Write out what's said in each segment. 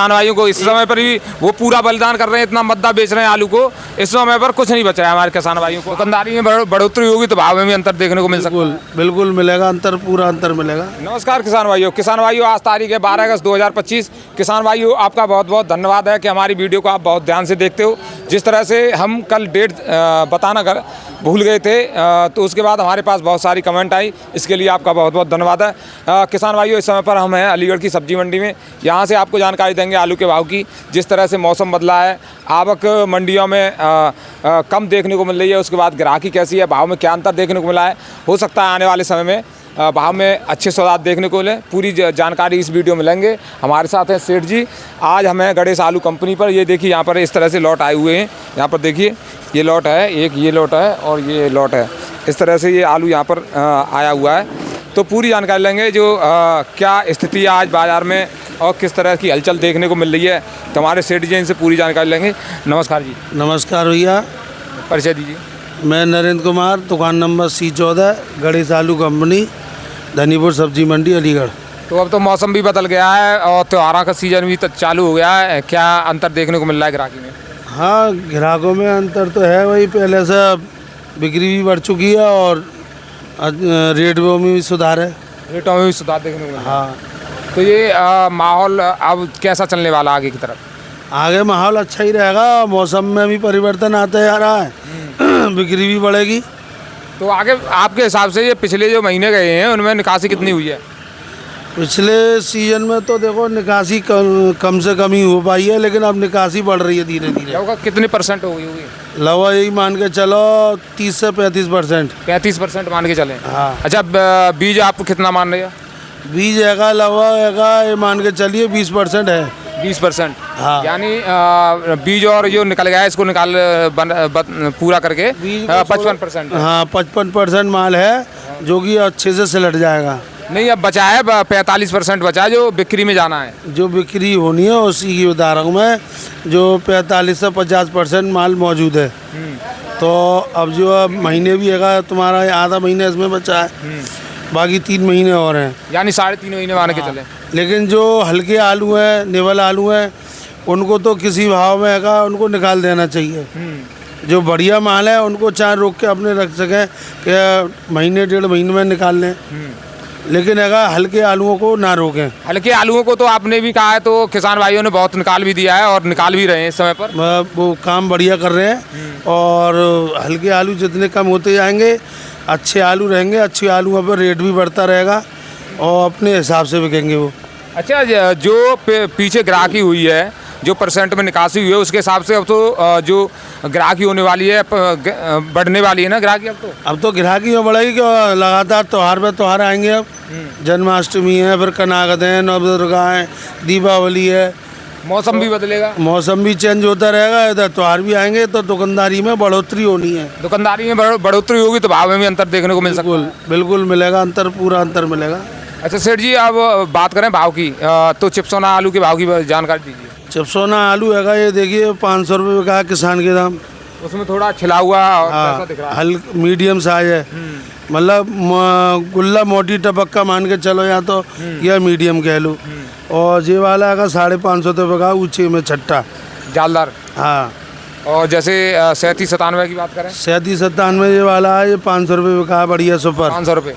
किसान भाइयों को इस समय पर भी वो पूरा बलिदान कर रहे हैं, इतना मद्दा बेच रहे हैं आलू को, इस समय पर कुछ नहीं बच रहा है हमारे किसान भाइयों को। दुकानदारी में बढ़ोतरी होगी तो भाव में भी अंतर देखने को मिल सकता है। बिल्कुल मिलेगा अंतर, पूरा अंतर मिलेगा। नमस्कार किसान भाइयों, आज तारीख है 12 अगस्त 2025। किसान भाइयों, आपका बहुत बहुत धन्यवाद है कि हमारी वीडियो को आप बहुत ध्यान से देखते हो। जिस तरह से हम कल डेट बताना कर भूल गए थे, तो उसके बाद हमारे पास बहुत सारी कमेंट आई, इसके लिए आपका बहुत बहुत धन्यवाद है। किसान भाइयों, इस समय पर हम हैं अलीगढ़ की सब्जी मंडी में। यहाँ से आपको जानकारी देंगे आलू के भाव की। जिस तरह से मौसम बदला है, आवक मंडियों में कम देखने को मिल रही है, उसके बाद ग्राहकी कैसी है, भाव में क्या अंतर देखने को मिला है। हो सकता है आने वाले समय में भाव में अच्छे सौदा देखने को मिले। पूरी जानकारी इस वीडियो में लेंगे। हमारे साथ हैं सेठ जी। आज हमें गणेश आलू कंपनी पर, ये देखिए यहाँ पर इस तरह से लॉट आए हुए हैं। यहाँ पर देखिए ये लॉट है, एक ये लॉट है और ये लॉट है। इस तरह से ये आलू यहाँ पर आया हुआ है। तो पूरी जानकारी लेंगे जो क्या स्थिति है आज बाज़ार में और किस तरह की हलचल देखने को मिल रही है। तो हमारे सेठ जी इनसे पूरी जानकारी लेंगे। नमस्कार जी। नमस्कार भैया, परिचय दीजिए। मैं नरेंद्र कुमार, दुकान नंबर C14, गणेश आलू कंपनी, धनीपुर सब्जी मंडी, अलीगढ़। तो अब तो मौसम भी बदल गया है और त्योहारों का सीज़न भी चालू हो गया है। क्या अंतर देखने को मिल रहा है ग्राहकी में? हाँ, ग्राहकों में अंतर तो है, वही पहले से बिक्री भी बढ़ चुकी है और रेटों में भी सुधार है। रेटों में भी सुधार देखने को मिल रहा है। हाँ, तो ये माहौल अब कैसा चलने वाला आगे की तरफ? आगे माहौल अच्छा ही रहेगा। मौसम में भी परिवर्तन आता जा रहा है, बिक्री भी बढ़ेगी। तो आगे आपके हिसाब से ये पिछले जो महीने गए हैं उनमें निकासी कितनी हुई है? पिछले सीजन में तो देखो निकासी कम से कम ही हो पाई है, लेकिन अब निकासी बढ़ रही है धीरे धीरे। लगभग कितनी % हो गई होगी? लगभग यही मान के चलो 30 से 35%। 35% मान के चले। हाँ। अच्छा, बीज आप कितना मान रहे हो? बीज है लगभग ये मान के चलिए 20% है। 20%? हाँ। यानी बीज और जो निकल गया है इसको पूरा करके 55%। हाँ, 55% माल है जो कि अच्छे से सिलट जाएगा। नहीं, अब बचा है 45% बचा है जो बिक्री में जाना है। जो बिक्री होनी है उसी की उदाहरण में जो 45 से 50% माल मौजूद है। तो अब जो महीने भी है तुम्हारा, आधा महीना इसमें बचा है, बाकी 3 महीने और हैं, यानी 3.5 महीने मान के चले। लेकिन जो हल्के आलू हैं, निवल आलू हैं, उनको तो किसी भाव में है उनको निकाल देना चाहिए। जो बढ़िया माल है उनको चाहे रोक के अपने रख सकें कि महीने 1.5 महीने में निकाल लें, लेकिन अगर हल्के आलूओं को ना रोकें। हल्के आलूओं को तो आपने भी कहा है, तो किसान भाइयों ने बहुत निकाल भी दिया है और निकाल भी रहे हैं इस समय पर। वो काम बढ़िया कर रहे हैं और हल्के आलू जितने कम होते जाएंगे अच्छे आलू रहेंगे। अच्छे आलूओं पर रेट भी बढ़ता रहेगा और अपने हिसाब से बिकेंगे वो। अच्छा, जो पीछे ग्राहकी हुई है, जो % में निकासी हुई है, उसके हिसाब से अब तो जो ग्राहकी होने वाली है बढ़ने वाली है ना ग्राहकी? अब तो ग्राहकी में बढ़ेगी कि लगातार त्योहार पे त्योहार आएंगे। अब जन्माष्टमी है, फिर कनागत है, नवदुर्गा है, दीपावली है। मौसम भी बदलेगा, मौसम भी चेंज होता रहेगा, इधर त्योहार भी आएंगे, तो दुकानदारी में बढ़ोतरी होनी है। दुकानदारी में बढ़ोतरी होगी तो भाव में भी अंतर देखने को मिल सकता है। बिल्कुल मिलेगा अंतर, पूरा अंतर मिलेगा। अच्छा सेठ जी, अब बात करें भाव की, तो चिप्सोना आलू के भाव की जानकारी दीजिए। चिप्सोना आलू है ये देखिए 500 रुपये का किसान के दाम। उसमें थोड़ा छिला हुआ कैसा दिख रहा है? हल्का मीडियम साइज है, मतलब गुल्ला मोटी टपक का मान के चलो, या तो यह मीडियम कह लो। और ये वाला है 550 रुपये का, ऊँचे में छट्टा जालदार। हाँ। और जैसे 37-97 की बात करें? 37-97 ये वाला है, ये 500 रुपये का, बढ़िया सुपर 500 रुपये।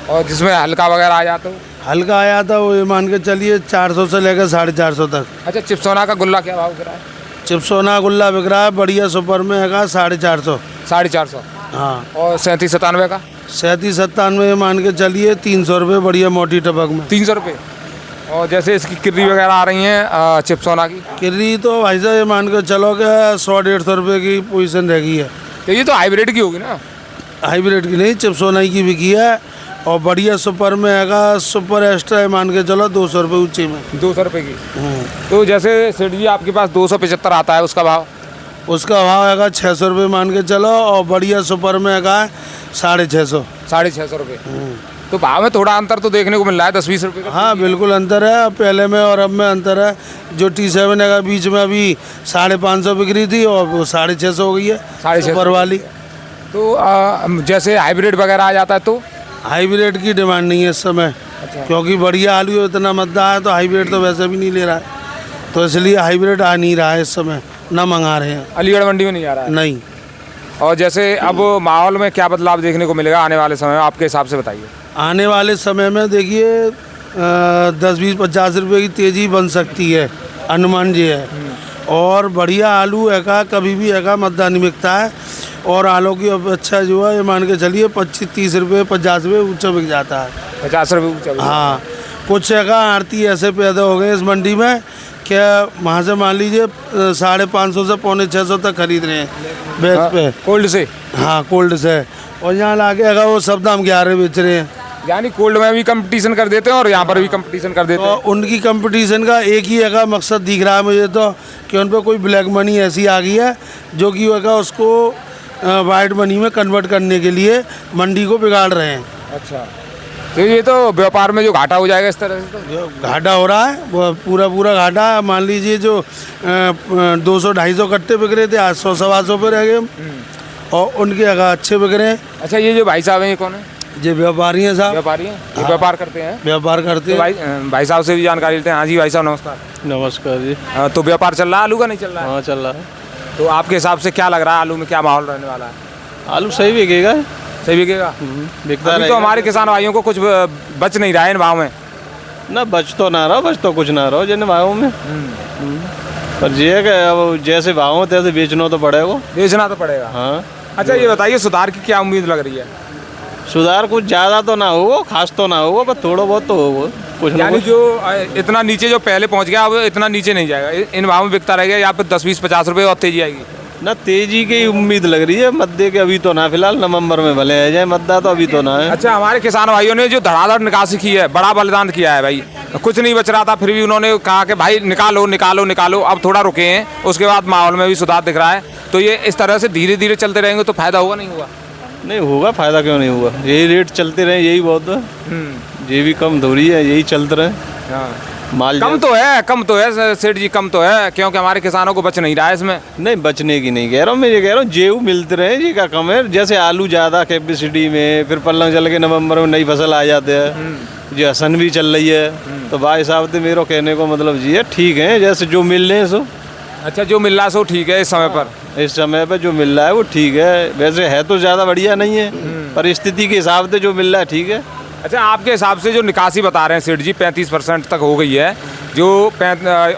और जिसमें हल्का वगैरह आ जाता है? हल्का आया था वो ये मान के चलिए 400 से लेकर 450 तक। अच्छा, चिप्सोना का गुल्ला क्या भाव बिक रहा है? चिप्सोना गुल्ला बिक रहा है बढ़िया सुपर में है 450। 450? हाँ। और 37-97 का? 37-97 मान के चलिए 300 रुपये बढ़िया मोटी टपक में। 300 रुपये। और जैसे इसकी किर्री वगैरह आ रही हैं चिप्सोना की? किर्री तो भाई साहब ये मान के चलो कि 100-150 रुपये की पोजीशन रह गई है। तो ये तो हाइब्रिड की होगी ना? हाइब्रिड की नहीं, चिप्सोना की बिकी है और बढ़िया सुपर में है, सुपर एक्स्ट्रा है मान के चलो 200 रुपये ऊँचे में। 200 रुपये की? तो जैसे सेठ जी आपके पास 275 आता है, उसका भाव? उसका भाव है 600 रुपये मान के चलो, और बढ़िया सुपर में है 650। 650 रुपये। तो भाव में थोड़ा अंतर तो देखने को मिल रहा है, 10-20 रुपये का। हाँ बिल्कुल अंतर है, पहले में और अब में अंतर है। जो T7 है बीच में अभी 550 बिक्री थी और वो 650 हो गई है, 650 वाली। तो जैसे हाइब्रिड वगैरह आ जाता है तो? हाइब्रिड की डिमांड नहीं है इस समय। क्योंकि बढ़िया आलू इतना मद्दा है तो हाइब्रिड तो वैसे भी नहीं ले रहा है। तो इसलिए हाइब्रिड आ नहीं रहा है इस समय, ना मंगा रहे हैं। अलीगढ़ मंडी में नहीं आ रहा है। नहीं। और जैसे अब माहौल में क्या बदलाव देखने को मिलेगा आने वाले समय में, आपके हिसाब से बताइए। आने वाले समय में देखिए 10-20-50 रुपए की तेज़ी बन सकती है, अनुमान ये है। और बढ़िया आलू है का कभी भी है का मद्दा नहीं बिकता है। और आलू की अपेक्षा जो है ये मान के चलिए 25-30 रुपये 50 रुपये ऊँचा बिक जाता है। 50 रुपये ऊँचा। हाँ, कुछ जगह आरती ऐसे पैदा हो गए इस मंडी में क्या वहाँ से मान लीजिए 550 से 650 तक खरीद रहे हैं बेच पे, कोल्ड से। हाँ, कोल्ड से। और यहाँ लाके अगर वो सब दाम 11 बेच रहे हैं। यानी कोल्ड में भी कंपटीशन कर देते हैं और यहाँ पर भी कंपटीशन कर देते तो हैं। उनकी कंपटीशन का एक ही है मकसद दिख रहा है मुझे तो, कि उन पर कोई ब्लैक मनी ऐसी आ गई है जो कि उसको वाइट मनी में कन्वर्ट करने के लिए मंडी को बिगाड़ रहे हैं। अच्छा, तो ये तो व्यापार में जो घाटा हो जाएगा इस तरह से, तो जो घाटा हो रहा है वो पूरा घाटा। मान लीजिए जो 200-250 कट्टे बिक रहे थे आज 100-125 पे रह गए और उनके अगर अच्छे बिक रहे हैं। अच्छा, ये जो भाई साहब हैं ये कौन है? ये व्यापारी हैं साहब। व्यापारी हैं, ये व्यापार करते हैं। व्यापार करते तो हैं। भाई साहब से भी जानकारी लेते हैं। हाँ जी भाई साहब, नमस्कार। नमस्कार जी। तो व्यापार चल रहा है आलू का, नहीं चल रहा है? हाँ, चल रहा है। तो आपके हिसाब से क्या लग रहा है आलू में क्या माहौल रहने वाला है? आलू सही बिकेगा। सही बिकेगा। बिकता अभी तो हमारे किसान भाइयों को कुछ बच नहीं रहा है इन भाव में। ना बच तो ना रहो, बच तो कुछ ना रहो जिन भावों में। पर ये कि अब जैसे भाव हो तैसे बेचना तो पड़ेगा। बेचना तो पड़ेगा। हाँ। अच्छा, ये बताइए सुधार की क्या उम्मीद लग रही है? सुधार कुछ ज़्यादा तो ना होगा, खास तो ना होगा, पर थोड़ा बहुत तो होगा कुछ ना यानी कुछ। जो इतना नीचे जो पहले पहुंच गया अब इतना नीचे नहीं जाएगा, इन भाव में बिकता रहेगा या फिर 10-20-50 रुपये और तेजी आएगी? ना तेजी की उम्मीद लग रही है, मद्दे के अभी तो ना, फिलहाल नवंबर में भले आ जाए मद्दा, तो अभी तो ना है। अच्छा, हमारे किसान भाइयों ने जो धड़ाधड़ निकासी की है, बड़ा बलिदान किया है भाई, कुछ नहीं बच रहा था फिर भी उन्होंने कहा कि भाई निकालो निकालो निकालो। अब थोड़ा रुके हैं, उसके बाद माहौल में भी सुधार दिख रहा है। तो ये इस तरह से धीरे धीरे चलते रहेंगे तो फायदा होगा नहीं होगा? नहीं होगा, फायदा क्यों नहीं होगा। यही रेट चलते रहे, यही बहुत है। ये भी कम धोरी है, यही चलते रहे। हाँ। माल कम तो है सेठ जी, कम तो है, क्योंकि हमारे किसानों को बच नहीं रहा है इसमें। नहीं, बचने की नहीं कह रहा हूँ, मैं ये कह रहा हूँ जेऊ मिलते रहे, ये का कम है। जैसे आलू ज़्यादा कैपेसिटी में, फिर पल्ला चल के नवंबर में नई फसल आ जाते हैं, जो हसन भी चल रही है। तो भाई साहब तो मेरे कहने को मतलब जी है, ठीक है, जैसे जो मिल रहे हैं सो। अच्छा, जो मिल रहा है सो ठीक है इस समय पर? इस समय पे जो मिल रहा है वो ठीक है। वैसे है तो ज़्यादा बढ़िया नहीं है, पर स्थिति के हिसाब से जो मिल रहा है ठीक है। अच्छा, आपके हिसाब से जो निकासी बता रहे हैं सेठ जी 35% तक हो गई है, जो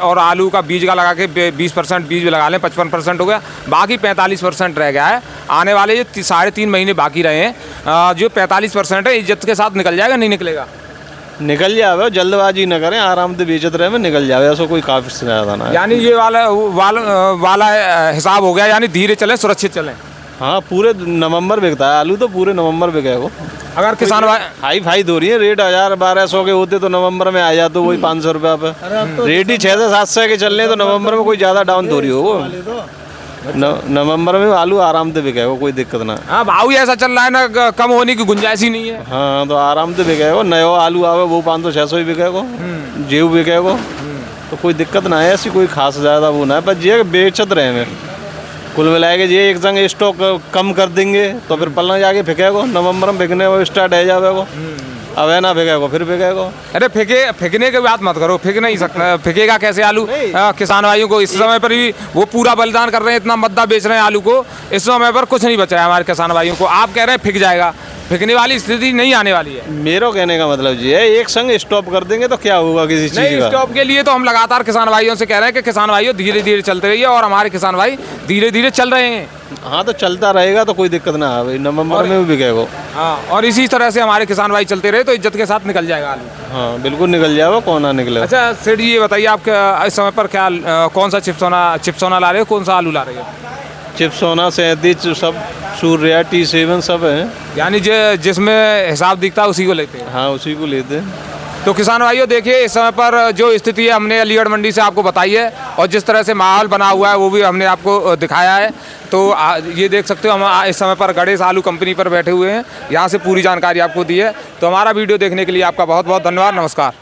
और आलू का बीज का लगा के 20% बीज लगा लें 55% हो गया, बाकी 45% रह गया है। आने वाले जो 3.5 महीने बाकी रहे हैं, जो 45% है इज्जत के साथ निकल जाएगा नहीं निकलेगा? निकल जावे, जल्दबाजी न करें, आराम से बेचते रहे में निकल जावे, ऐसा कोई काफ़ी ज़्यादा ना है। यानी ये वाला हिसाब हो गया, यानी धीरे चलें सुरक्षित चलें। हाँ, पूरे नवंबर बिकता है आलू, तो पूरे नवंबर बिकेगा। अगर किसान भाई हाई फाई हो रही है, रेट 1000-1200 के होते तो नवंबर में आ जाते तो वही 500 रुपये पे। रेट ही 600-700 के चल रहे हैं, तो नवंबर में कोई ज़्यादा डाउन हो रही हो। नवंबर में आलू आराम से बिकेगा, कोई दिक्कत ना। हाँ, भाव ही ऐसा चल रहा है ना, कम होने की गुंजाइश ही नहीं है। हाँ, तो आराम से बिकेगा। नया आलू आवे वो 500-600 ही बिकेगा, जेऊ बिकेगा, तो कोई दिक्कत ना है ऐसी, कोई खास ज़्यादा वो ना है। पर ये बेचत रहे में कुल मिला के ये एक संग स्टॉक कम कर देंगे तो फिर पलना जाके फेंकेगा, नवंबर में फेंकने वो स्टार्ट है जाएगा। अब है ना फेंकेगा फिर फेंकेगा। अरे फेंकने की बात मत करो, फेंक नहीं सकता, फेंकेगा कैसे आलू? किसान भाइयों को इस समय पर भी वो पूरा बलिदान कर रहे हैं, इतना मद्दा बेच रहे हैं आलू को, इस समय पर कुछ नहीं बचा है हमारे किसान भाइयों को। आप कह रहे हैं फेंक जाएगा, फेंकने वाली स्थिति नहीं आने वाली है। मेरा कहने का मतलब ये है, एक संग स्टॉप कर देंगे तो क्या होगा किसी चीज़ नहीं, का? स्टॉप के लिए तो हम लगातार किसान भाइयों से कह रहे हैं कि किसान भाइयों धीरे धीरे चलते रहिए, और हमारे किसान भाई धीरे धीरे चल रहे हैं। हाँ, तो चलता रहेगा तो कोई दिक्कत ना है भाई, नवंबर में भी बिकेगा। हाँ, और इसी तरह से हमारे किसान भाई चलते रहे तो इज्जत के साथ निकल जाएगा आलू। हाँ, बिल्कुल निकल जाएगा, कौन ना निकले। अच्छा सेठ जी, ये बताइए आप इस समय पर क्या कौन सा चिप्सोना ला रहे हो, कौन सा आलू ला रहे हो? चिप्सोना 37 सब, सूर्या T7 सब है। यानी जिसमें हिसाब दिखता है उसी को लेते हैं? हाँ, उसी को लेते हैं। तो किसान भाइयों देखिए, इस समय पर जो स्थिति है हमने अलीगढ़ मंडी से आपको बताई है, और जिस तरह से माहौल बना हुआ है वो भी हमने आपको दिखाया है। तो ये देख सकते हो, हम इस समय पर गणेश आलू कंपनी पर बैठे हुए हैं, यहाँ से पूरी जानकारी आपको दी है। तो हमारा वीडियो देखने के लिए आपका बहुत बहुत धन्यवाद, नमस्कार।